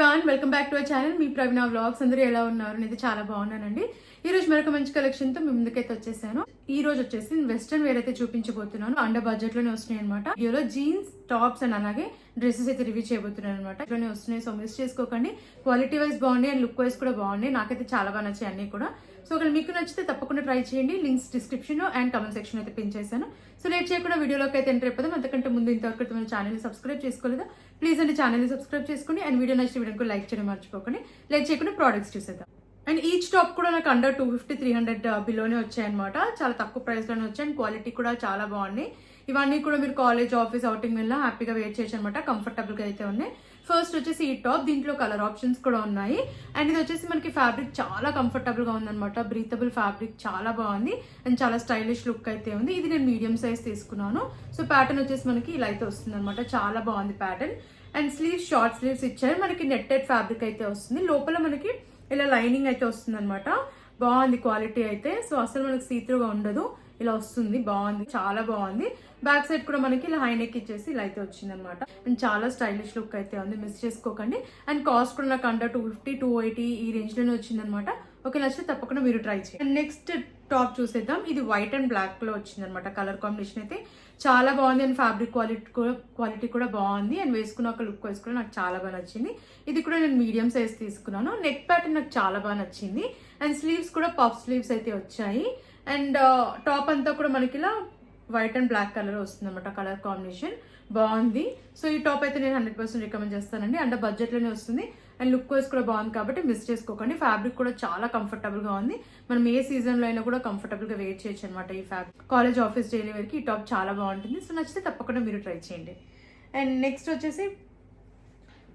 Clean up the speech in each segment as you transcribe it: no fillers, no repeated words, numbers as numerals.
Everyone, welcome back to our channel. Me Praveena vlogs. అందరూ ఎలా ఉన్నారు? నేను చాలా బాగున్నానండి. ఈ రోజు మరొక మంచి కలెక్షన్ తో మీ ముందుకైతే వచ్చేసాను. ఈ రోజు వచ్చేసి వెస్టర్న్ వేర్ అయితే చూపించబోతున్నాను. అండర్ బడ్జెట్ లోనే వస్తున్నాయి అనమాట. వీడియోలో జీన్స్, టాప్స్ అండ్ అలాగే డ్రెస్సెస్ అయితే రివ్యూ చేయబోతున్నాను అనమాట. ఇట్లోనే వస్తున్నాయి, సో మిస్ చేసుకోకండి. క్వాలిటీ వైజ్ బాగున్నాయి అండ్ లుక్ వైజ్ కూడా బాగున్నాయి. నాకైతే చాలా బాగా నచ్చాయి అన్ని కూడా. సో ఒకవేళ మీకు నచ్చితే తప్పకుండా ట్రై చేయండి. Links description and comment section అయితే పిన్ చేశాను. సో లేట్ చేయకుండా వీడియోలోకి అయితే ఎంటర్ అయిపోదాం. అంతకంటే ముందు ఇంతవరకు మన ఛానల్ సబ్స్క్రైబ్ చేసుకోలేదా? ప్లీజ్ అండి ఛానల్ సబ్స్క్రైబ్ చేసుకోండి అండ్ వీడియో నచ్చిన వీడియోకి లైక్ చేయడం మర్చిపోకండి. లేట్ చేయకుండా ప్రోడక్ట్స్ చూసేద్దాం. అండ్ ఈచ్ టాప్ కూడా నాకు అండర్ 250-300 బిలోనే వచ్చాయన్నమాట. చాలా తక్కువ ప్రైస్ లోనే వచ్చాయి అండ్ క్వాలిటీ కూడా చాలా బాగున్నాయి. ఇవన్నీ కూడా మీరు కాలేజ్, ఆఫీస్, అవుటింగ్ వెళ్ళినా హ్యాపీగా వేర్ చేయొచ్చు అనమాట. కంఫర్టబుల్ గా అయితే ఉన్నాయి. ఫస్ట్ వచ్చేసి ఈ టాప్, దీంట్లో కలర్ ఆప్షన్స్ కూడా ఉన్నాయి. అండ్ ఇది వచ్చేసి మనకి ఫ్యాబ్రిక్ చాలా కంఫర్టబుల్ గా ఉందన్నమాట. బ్రీతబుల్ ఫ్యాబ్రిక్ చాలా బాగుంది అండ్ చాలా స్టైలిష్ లుక్ అయితే ఉంది. ఇది నేను మీడియం సైజ్ తీసుకున్నాను. సో ప్యాటర్న్ వచ్చేసి మనకి ఇలా అయితే వస్తుంది అనమాట. చాలా బాగుంది pattern. And sleeves short sleeves ఇచ్చారు. మనకి నెట్టెడ్ ఫ్యాబ్రిక్ అయితే వస్తుంది. లోపల మనకి ఇలా లైనింగ్ అయితే వస్తుంది అనమాట. బాగుంది క్వాలిటీ అయితే. సో అసలు మనకి సీత్రూగా ఉండదు, ఇలా వస్తుంది. బాగుంది, చాలా బాగుంది. బ్యాక్ సైడ్ కూడా మనకి ఇలా హై నెక్ ఇచ్చేసి ఇలా అయితే వచ్చింది అనమాట. అండ్ చాలా స్టైలిష్ లుక్ అయితే ఉంది, మిస్ చేసుకోకండి. అండ్ కాస్ట్ కూడా నాకు అండర్ 250-280 ఈ రేంజ్ లోనే వచ్చింది అనమాట. ఓకే, నచ్చితే తప్పకుండా మీరు ట్రై చేయండి. నెక్స్ట్ టాప్ చూసేద్దాం. ఇది వైట్ అండ్ బ్లాక్ లో వచ్చింది అనమాట. కలర్ కాంబినేషన్ అయితే చాలా బాగుంది అండ్ ఫ్యాబ్రిక్ క్వాలిటీ కూడా బాగుంది. అండ్ వేసుకున్న ఒక లుక్ వేసుకుని నాకు చాలా బాగా నచ్చింది. ఇది కూడా నేను మీడియం సైజ్ తీసుకున్నాను. నెక్ ప్యాటర్న్ నాకు చాలా బాగా నచ్చింది. అండ్ స్లీవ్స్ కూడా పఫ్ స్లీవ్స్ అయితే వచ్చాయి. అండ్ టాప్ అంతా కూడా మనకి ఇలా వైట్ అండ్ బ్లాక్ కలర్ వస్తుంది అనమాట. కలర్ కాంబినేషన్ బాగుంది. సో ఈ టాప్ అయితే నేను 100% రికమెండ్ చేస్తానండి. అండర్ బడ్జెట్ లోనే వస్తుంది అండ్ లుక్ వైజ్ కూడా బాగుంది కాబట్టి మిస్ చేసుకోకండి. ఫ్యాబ్రిక్ కూడా చాలా కంఫర్టబుల్ గా ఉంది. మనం ఏ సీజన్ లో అయినా కూడా కంఫర్టబుల్ గా వేర్ చేయొచ్చు అనమాట. ఈ fabric college, office, daily wear కి ఈ టాప్ చాలా బాగుంటుంది. సో నచ్చితే తప్పకుండా మీరు ట్రై చేయండి. అండ్ నెక్స్ట్ వచ్చేసి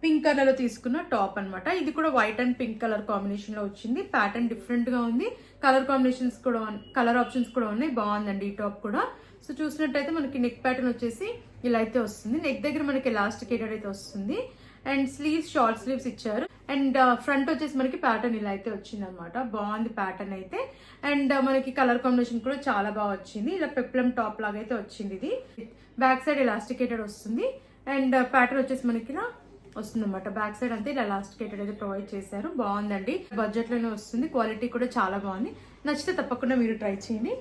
పింక్ కలర్ లో తీసుకున్న టాప్ అనమాట. ఇది కూడా white and pink colour combination లో వచ్చింది. ప్యాటర్న్ డిఫరెంట్ గా ఉంది. కలర్ కాంబినేషన్స్ కూడా, కలర్ ఆప్షన్స్ కూడా ఉన్నాయి. బాగుందండి ఈ టాప్ కూడా. సో చూసినట్టయితే మనకి నెక్ ప్యాటర్న్ వచ్చేసి ఇలా అయితే వస్తుంది. నెక్ దగ్గర మనకి ఎలాస్టికేటెడ్ అయితే వస్తుంది. అండ్ స్లీవ్స్ షార్ట్ స్లీవ్స్ ఇచ్చారు. అండ్ ఫ్రంట్ వచ్చేసి మనకి ప్యాటర్న్ ఇలా అయితే వచ్చింది అనమాట. బాగుంది ప్యాటర్న్ అయితే. అండ్ మనకి కలర్ కాంబినేషన్ కూడా చాలా బాగా వచ్చింది. ఇలా పెప్లం టాప్ లాగా అయితే వచ్చింది. ఇది బ్యాక్ సైడ్ ఎలాస్టికేటెడ్ వస్తుంది. అండ్ ప్యాటర్న్ వచ్చేసి మనకి ఇలా వస్తుంది అనమాట. బ్యాక్ సైడ్ అంతా ఇలా ఎలాస్టికేటెడ్ అయితే ప్రొవైడ్ చేశారు. బాగుందండి, బడ్జెట్ లోనే వస్తుంది. క్వాలిటీ కూడా చాలా బాగుంది. నచ్చితే తప్పకుండా మీరు ట్రై చేయండి.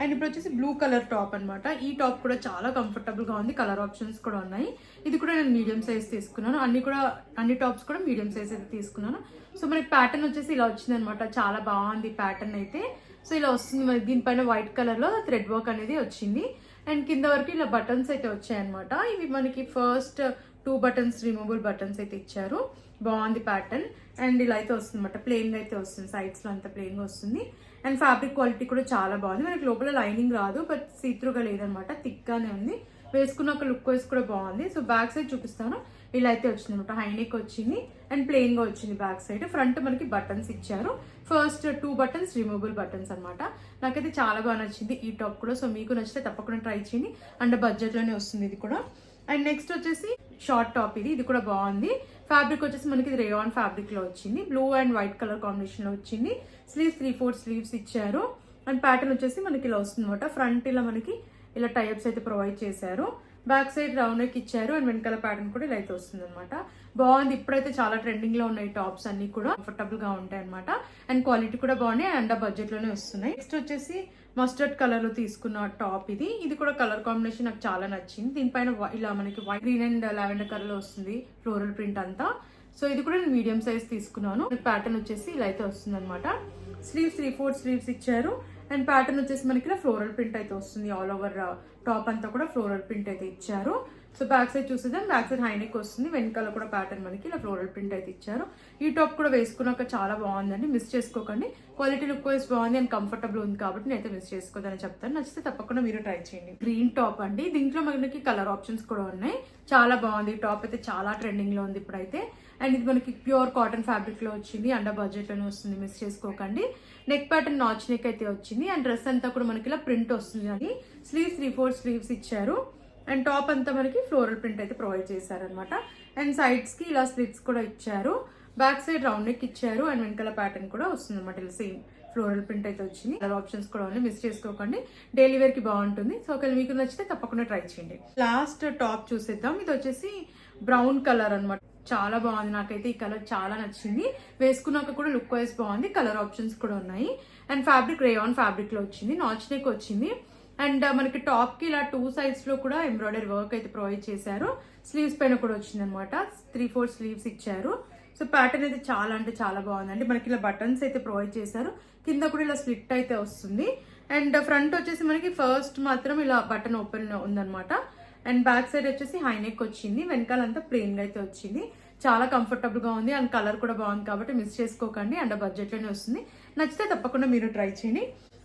అండ్ ఇప్పుడు వచ్చేసి బ్లూ కలర్ టాప్ అనమాట. ఈ టాప్ కూడా చాలా కంఫర్టబుల్ గా ఉంది. కలర్ ఆప్షన్స్ కూడా ఉన్నాయి. ఇది కూడా నేను మీడియం సైజ్ తీసుకున్నాను. అన్ని టాప్స్ కూడా మీడియం సైజ్ అయితే తీసుకున్నాను. సో మనకి ప్యాటర్న్ వచ్చేసి ఇలా వచ్చింది అనమాట. చాలా బాగుంది ప్యాటర్న్ అయితే. సో ఇలా వస్తుంది. మరి దీనిపైన వైట్ కలర్ లో థ్రెడ్ వర్క్ అనేది వచ్చింది. అండ్ కింద వరకు ఇలా బటన్స్ అయితే వచ్చాయన్నమాట. ఇవి మనకి ఫస్ట్ 2 బటన్స్ రిమూవబుల్ బటన్స్ అయితే ఇచ్చారు. బాగుంది ప్యాటర్న్. అండ్ ఇలా అయితే వస్తుంది అనమాట. ప్లెయిన్ గా అయితే వస్తుంది. సైడ్స్ లో అంతా ప్లెయిన్ గా వస్తుంది. అండ్ ఫ్యాబ్రిక్ క్వాలిటీ కూడా చాలా బాగుంది. మనకి లోపల లైనింగ్ రాదు, బట్ సీత్రూగా లేదనమాట. థిక్ గానే ఉంది. వేసుకున్న ఒక లుక్ వైజ్ కూడా బాగుంది. సో బ్యాక్ సైడ్ చూపిస్తాను. ఇలా అయితే వచ్చింది అనమాట. హైనెక్ వచ్చింది అండ్ ప్లెయిన్ గా వచ్చింది బ్యాక్ సైడ్. ఫ్రంట్ మనకి బటన్స్ ఇచ్చారు. ఫస్ట్ 2 బటన్స్ రిమూవబుల్ బటన్స్ అనమాట. నాకైతే చాలా బాగా నచ్చింది ఈ టాప్ కూడా. సో మీకు నచ్చితే తప్పకుండా ట్రై చేయండి. అండ్ బడ్జెట్ లోనే వస్తుంది ఇది కూడా. అండ్ నెక్స్ట్ వచ్చేసి షార్ట్ టాప్. ఇది కూడా బాగుంది. ఫ్యాబ్రిక్ వచ్చేసి మనకి ఇది రేయాన్ ఫ్యాబ్రిక్ లో వచ్చింది. Blue and white colour combination లో వచ్చింది. స్లీవ్స్ 3/4 స్లీవ్స్ ఇచ్చారు. అండ్ ప్యాటర్న్ వచ్చేసి మనకి ఇలా వస్తుంది అనమాట. ఫ్రంట్ ఇలా మనకి ఇలా టైప్స్ అయితే ప్రొవైడ్ చేశారు. బ్యాక్ సైడ్ రౌండ్ నెక్ ఇచ్చారు. అండ్ వెనకాల ప్యాటర్న్ కూడా ఇలా అయితే వస్తుంది అనమాట. బాగుంది. ఇప్పుడైతే చాలా ట్రెండింగ్ లో ఉన్నాయి టాప్స్ అన్ని కూడా. కంఫర్టబుల్ గా ఉంటాయి అనమాట. అండ్ క్వాలిటీ కూడా బాగున్నాయి. అండ్ బడ్జెట్ లోనే వస్తున్నాయి. నెక్స్ట్ వచ్చేసి మస్టర్డ్ కలర్ లో తీసుకున్న టాప్. ఇది కూడా కలర్ కాంబినేషన్ నాకు చాలా నచ్చింది. దీనిపైన ఇలా మనకి white, green and lavender colour లో వస్తుంది ఫ్లోరల్ ప్రింట్ అంతా. సో ఇది కూడా నేను మీడియం సైజ్ తీసుకున్నాను. ప్యాటర్న్ వచ్చేసి ఇలా అయితే వస్తుంది అనమాట. స్లీవ్స్ 3/4 స్లీవ్స్ ఇచ్చారు. అండ్ ప్యాటర్న్ వచ్చేసి మనకి ఇలా ఫ్లోరల్ ప్రింట్ అయితే వస్తుంది. ఆల్ ఓవర్ టాప్ అంతా కూడా ఫ్లోరల్ ప్రింట్ అయితే ఇచ్చారు. సో బ్యాక్ సైడ్ చూసేద్దాం. బ్యాక్ సైడ్ హైనెక్ వస్తుంది. వెనకాల కూడా ప్యాటర్న్ మనకి ఇలా ఫ్లోరల్ ప్రింట్ అయితే ఇచ్చారు. ఈ టాప్ కూడా వేసుకున్నాక చాలా బాగుందండి. మిస్ చేసుకోకండి. క్వాలిటీ లుక్ వైజ్ బాగుంది అండ్ కంఫర్టబుల్ ఉంది కాబట్టి నేనైతే మిస్ చేసుకోదని చెప్తాను. నచ్చితే తప్పకుండా మీరు ట్రై చేయండి. గ్రీన్ టాప్ అండి. దీంట్లో మనకి కలర్ ఆప్షన్స్ కూడా ఉన్నాయి. చాలా బాగుంది. ఈ టాప్ అయితే చాలా ట్రెండింగ్ లో ఉంది ఇప్పుడైతే. అండ్ ఇది మనకి ప్యూర్ కాటన్ ఫ్యాబ్రిక్ లో వచ్చింది. అండర్ బడ్జెట్ లోనే వస్తుంది. మిస్ చేసుకోకండి. నెక్ ప్యాటర్న్ నాచ్ నెక్ అయితే వచ్చింది. అండ్ డ్రెస్ అంతా కూడా మనకి ఇలా ప్రింట్ వస్తుంది. అని స్లీవ్స్ 3/4 స్లీవ్స్ ఇచ్చారు. అండ్ టాప్ అంతా మనకి ఫ్లోరల్ ప్రింట్ అయితే ప్రొవైడ్ చేశారనమాట. అండ్ సైడ్స్ కి ఇలా స్లిట్స్ కూడా ఇచ్చారు. బ్యాక్ సైడ్ రౌండ్ నెక్ ఇచ్చారు. అండ్ వెనకాల ప్యాటర్న్ కూడా వస్తుంది అనమాట. ఇలా సేమ్ ఫ్లోరల్ ప్రింట్ అయితే వచ్చింది. కలర్ ఆప్షన్స్ కూడా ఉన్నాయి. మిస్ చేసుకోకండి. డైలీ వేర్ కి బాగుంటుంది. సో ఒకవేళ మీకు నచ్చితే తప్పకుండా ట్రై చేయండి. లాస్ట్ టాప్ చూసేద్దాం. ఇది వచ్చేసి బ్రౌన్ కలర్ అనమాట. చాలా బాగుంది. నాకైతే ఈ కలర్ చాలా నచ్చింది. వేసుకున్నాక కూడా లుక్ వైజ్ బాగుంది. కలర్ ఆప్షన్స్ కూడా ఉన్నాయి. అండ్ ఫ్యాబ్రిక్ రేయాన్ ఫ్యాబ్రిక్ లో వచ్చింది. నాచ్ నెక్ వచ్చింది. అండ్ మనకి టాప్ కి ఇలా 2 sides లో కూడా ఎంబ్రాయిడరీ వర్క్ అయితే ప్రొవైడ్ చేశారు. స్లీవ్స్ పైన కూడా వచ్చింది అనమాట. 3/4 స్లీవ్స్ ఇచ్చారు. సో ప్యాటర్న్ అయితే చాలా అంటే చాలా బాగుందండి. మనకి ఇలా బటన్స్ అయితే ప్రొవైడ్ చేశారు. కింద కూడా ఇలా స్లిట్ అయితే వస్తుంది. అండ్ ఫ్రంట్ వచ్చేసి మనకి ఫస్ట్ మాత్రం ఇలా బటన్ ఓపెన్ ఉందన్నమాట. అండ్ బ్యాక్ సైడ్ వచ్చేసి హై నెక్ వచ్చింది. వెనకాలంతా ప్లెయిన్ గా అయితే వచ్చింది. చాలా కంఫర్టబుల్ గా ఉంది. అండ్ కలర్ కూడా బాగుంది కాబట్టి మిస్ చేసుకోకండి. అండ్ బడ్జెట్ లోనే వస్తుంది. నచ్చితే తప్పకుండా మీరు ట్రై చేయండి.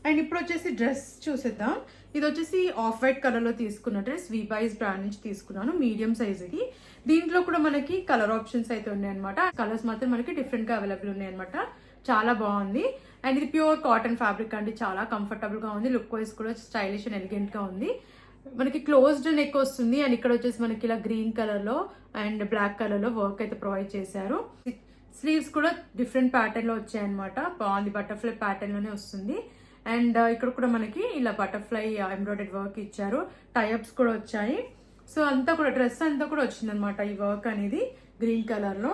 అండ్ ఇప్పుడు వచ్చేసి డ్రెస్ చూసేద్దాం. ఇది వచ్చేసి ఆఫ్ వైట్ కలర్ లో తీసుకున్న డ్రెస్. విబాయిస్ బ్రాండ్ నుంచి తీసుకున్నాను. మీడియం సైజ్ ఇది. దీంట్లో కూడా మనకి కలర్ ఆప్షన్స్ అయితే ఉన్నాయన్నమాట. కలర్స్ మాత్రం మనకి డిఫరెంట్ గా అవైలబుల్ ఉన్నాయన్నమాట. చాలా బాగుంది. అండ్ ఇది ప్యూర్ కాటన్ ఫ్యాబ్రిక్ అండి. చాలా కంఫర్టబుల్ గా ఉంది. లుక్ వైజ్ కూడా స్టైలిష్ అండ్ ఎలిగెంట్ గా ఉంది. మనకి క్లోజ్డ్ నెక్ వస్తుంది. అండ్ ఇక్కడ వచ్చేసి మనకి ఇలా గ్రీన్ కలర్ లో అండ్ బ్లాక్ కలర్ లో వర్క్ అయితే ప్రొవైడ్ చేశారు. స్లీవ్స్ కూడా డిఫరెంట్ ప్యాటర్న్ లో వచ్చాయన్నమాట. బాగుంది. బటర్ఫ్లై ప్యాటర్న్ లోనే వస్తుంది. అండ్ ఇక్కడ కూడా మనకి ఇలా బటర్ఫ్లై ఎంబ్రాయిడరీ వర్క్ ఇచ్చారు. టైఅప్స్ కూడా వచ్చాయి. సో అంతా కూడా డ్రెస్ అంతా కూడా వచ్చింది అనమాట ఈ వర్క్ అనేది గ్రీన్ కలర్ లో.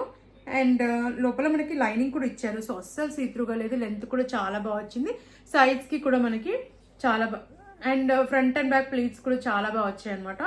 అండ్ లోపల మనకి లైనింగ్ కూడా ఇచ్చారు. సో అస్సలు సీత్రూగా లేదు. లెంత్ కూడా చాలా బాగా వచ్చింది. సైడ్స్ కి కూడా మనకి చాలా and front and back pleats కూడా చాలా బాగా వచ్చాయి అనమాట.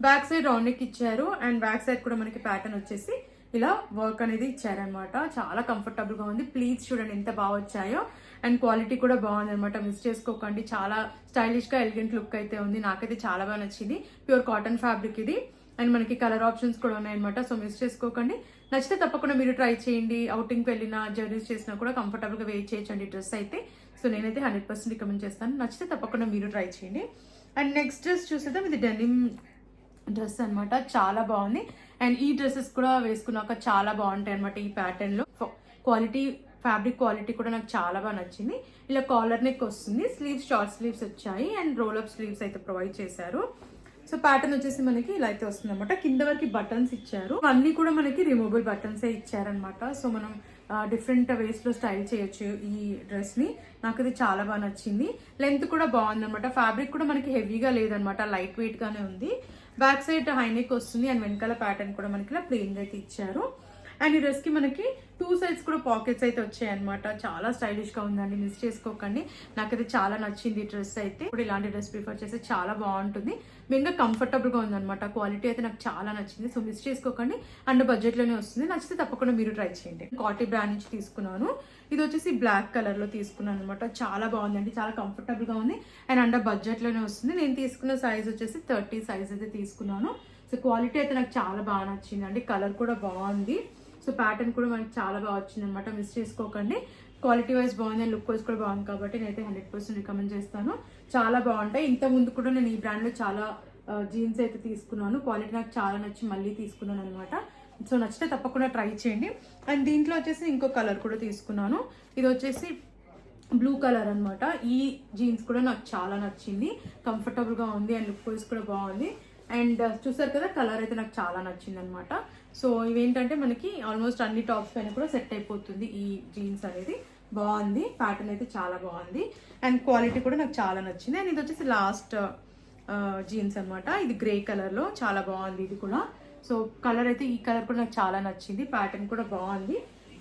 బ్యాక్ సైడ్ రౌండ్ నెక్ ఇచ్చారు. అండ్ బ్యాక్ సైడ్ కూడా మనకి ప్యాటర్న్ వచ్చేసి ఇలా వర్క్ అనేది ఇచ్చారనమాట. చాలా కంఫర్టబుల్ గా ఉంది. ప్లీట్స్ చూడండి ఎంత బాగా వచ్చాయో. అండ్ క్వాలిటీ కూడా బాగుంది అనమాట. మిస్ చేసుకోకండి. చాలా స్టైలిష్ గా ఎలిగెంట్ లుక్ అయితే ఉంది. నాకైతే చాలా బాగా నచ్చింది. ప్యూర్ కాటన్ ఫ్యాబ్రిక్ ఇది. అండ్ మనకి కలర్ ఆప్షన్స్ కూడా ఉన్నాయన్నమాట. సో మిస్ చేసుకోకండి. నచ్చితే తప్పకుండా మీరు ట్రై చేయండి. అవుటింగ్ కి వెళ్ళినా జర్నీస్ చేసినా కూడా కంఫర్టబుల్ గా వెయిట్ చేయొచ్చండి డ్రెస్ అయితే. సో నేనైతే 100% రికమెండ్ చేస్తాను. నచ్చితే తప్పకుండా మీరు ట్రై చేయండి. అండ్ నెక్స్ట్ డ్రెస్ చూసేద్దాం. ఇది డెనిమ్ డ్రెస్ అనమాట. చాలా బాగుంది. అండ్ ఈ డ్రెస్సెస్ కూడా వేసుకున్నాక చాలా బాగుంటాయి అనమాట. ఈ ప్యాటర్న్ లో క్వాలిటీ ఫ్యాబ్రిక్ క్వాలిటీ కూడా నాకు చాలా బాగా నచ్చింది. ఇలా కాలర్ నెక్ వస్తుంది. స్లీవ్స్ షార్ట్ స్లీవ్స్ వచ్చాయి. అండ్ రోల్ అప్ స్లీవ్స్ అయితే ప్రొవైడ్ చేశారు. సో ప్యాటర్న్ వచ్చేసి మనకి ఇలా అయితే వస్తుంది అనమాట. కింద వరకు బటన్స్ ఇచ్చారు. అన్ని కూడా మనకి రిమూవబుల్ బటన్స్ ఇచ్చారనమాట. సో మనం డిఫరెంట్ వేస్ లో స్టైల్ చేయొచ్చు ఈ డ్రెస్ ని. నాకు ఇది చాలా బాగా నచ్చింది. లెంత్ కూడా బాగుంది అనమాట. ఫ్యాబ్రిక్ కూడా మనకి హెవీగా లేదనమాట. లైట్ వెయిట్ గానే ఉంది. బ్యాక్ సైడ్ హై నెక్ వస్తుంది. అండ్ వెనకాల ప్యాటర్న్ కూడా మనకి ఇలా ప్లెయిన్ గా అయితే ఇచ్చారు. అండ్ ఈ డ్రెస్ కి మనకి 2 sides కూడా పాకెట్స్ అయితే వచ్చాయి అనమాట. చాలా స్టైలిష్ గా ఉందండి. మిస్ చేసుకోకండి. నాకైతే చాలా నచ్చింది ఈ డ్రెస్ అయితే. ఇప్పుడు ఇలాంటి డ్రెస్ ప్రిఫర్ చేస్తే చాలా బాగుంటుంది. మెయిన్గా కంఫర్టబుల్ గా ఉందన్నమాట. క్వాలిటీ అయితే నాకు చాలా నచ్చింది. సో మిస్ చేసుకోకండి. అండ్ బడ్జెట్ లోనే వస్తుంది. నచ్చితే తప్పకుండా మీరు ట్రై చేయండి. కాటీ బ్రాండ్ నుంచి తీసుకున్నాను. ఇది వచ్చేసి బ్లాక్ కలర్ లో తీసుకున్నాను అనమాట. చాలా బాగుందండి. చాలా కంఫర్టబుల్ గా ఉంది. అండ్ అండర్ బడ్జెట్ లోనే వస్తుంది. నేను తీసుకున్న సైజ్ వచ్చేసి 30 సైజ్ అయితే తీసుకున్నాను. సో క్వాలిటీ అయితే నాకు చాలా బాగా నచ్చింది అండి. కలర్ కూడా బాగుంది. సో ప్యాటర్న్ కూడా మనకి చాలా బాగా వచ్చింది అనమాట. మిస్ చేసుకోకండి. క్వాలిటీ వైజ్ బాగుంది. అండ్ లుక్ వైజ్ కూడా బాగుంది కాబట్టి నేనైతే 100% రికమెండ్ చేస్తాను. చాలా బాగుంటాయి. ఇంత ముందు కూడా నేను ఈ బ్రాండ్ లో చాలా జీన్స్ అయితే తీసుకున్నాను. క్వాలిటీ నాకు చాలా నచ్చి మళ్ళీ తీసుకున్నాను అనమాట. సో నచ్చితే తప్పకుండా ట్రై చేయండి. అండ్ దీంట్లో వచ్చేసి ఇంకో కలర్ కూడా తీసుకున్నాను. ఇది వచ్చేసి బ్లూ కలర్ అనమాట. ఈ జీన్స్ కూడా నాకు చాలా నచ్చింది. కంఫర్టబుల్ గా ఉంది. అండ్ లుక్ వైజ్ కూడా బాగుంది. అండ్ చూసారు కదా కలర్ అయితే నాకు చాలా నచ్చింది అనమాట. సో ఇవేంటంటే మనకి ఆల్మోస్ట్ అన్ని టాప్స్ పైన కూడా సెట్ అయిపోతుంది ఈ జీన్స్ అనేది. బాగుంది. ప్యాటర్న్ అయితే చాలా బాగుంది. అండ్ క్వాలిటీ కూడా నాకు చాలా నచ్చింది. అండ్ ఇది వచ్చేసి లాస్ట్ జీన్స్ అనమాట. ఇది గ్రే కలర్ లో చాలా బాగుంది. ఇది కూడా సో కలర్ అయితే ఈ కలర్ కూడా నాకు చాలా నచ్చింది. ప్యాటర్న్ కూడా బాగుంది.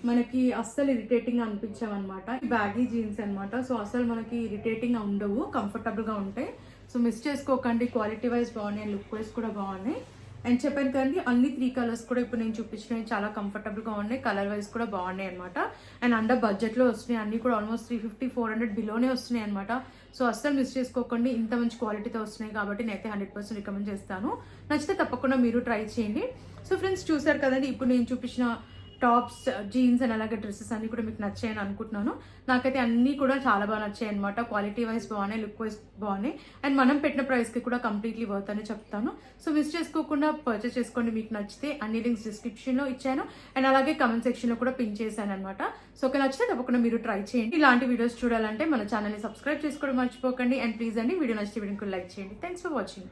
మనకి అస్సలు ఇరిటేటింగ్ అనిపించామన్నమాట. బ్యాగీ జీన్స్ అనమాట. సో అసలు మనకి ఇరిటేటింగ్ ఉండవు. కంఫర్టబుల్ గా ఉంటాయి. సో మిస్ చేసుకోకండి. క్వాలిటీ వైజ్ బాగున్నాయి. లుక్ వైజ్ కూడా బాగున్నాయి. అండ్ చెప్పాను కదండి అన్ని 3 కలర్స్ కూడా ఇప్పుడు నేను చూపించినవి చాలా కంఫర్టబుల్ గా ఉన్నాయి. కలర్ వైజ్ కూడా బాగున్నాయి అనమాట. అండ్ అండర్ బడ్జెట్ లో వస్తున్నాయి. అన్ని కూడా ఆల్మోస్ట్ 350-400 బిలోనే వస్తున్నాయి అనమాట. సో అస్సలు మిస్ చేసుకోకండి. ఇంత మంచి క్వాలిటీతో వస్తున్నాయి కాబట్టి నేనైతే 100% రికమెండ్ చేస్తాను. నచ్చితే తప్పకుండా మీరు ట్రై చేయండి. సో ఫ్రెండ్స్ చూసారు కదండి ఇప్పుడు నేను చూపించిన టాప్స్, జీన్స్ అండ్ అలాగే డ్రెస్సెస్ అన్ని కూడా మీకు నచ్చాయని అనుకుంటున్నాను. నాకైతే అన్ని కూడా చాలా బాగా నచ్చాయి అనమాట. క్వాలిటీ వైజ్ బాగున్నాయి. లుక్ వైజ్ బాగున్నాయి. అండ్ మనం పెట్టిన ప్రైస్ కి కూడా కంప్లీట్లీ వర్త్ అని చెప్తాను. సో మిస్ చేసుకోకుండా పర్చేస్ చేసుకోండి. మీకు నచ్చితే అన్ని లింక్స్ డిస్క్రిప్షన్ లో ఇచ్చాను. అండ్ అలాగే కమెంట్ సెక్షన్ లో కూడా పిన్ చేశాను అనమాట. సో ఒక నచ్చితే తప్పకుండా మీరు ట్రై చేయండి. ఇలాంటి వీడియోస్ చూడాలంటే మన ఛానల్ ని సబ్స్క్రైబ్ చేసుకోవడం మర్చిపోకండి. అండ్ ప్లీజ్ అండి వీడియో నచ్చితే వీడియోకి లైక్ చేయండి. Thanks for watching.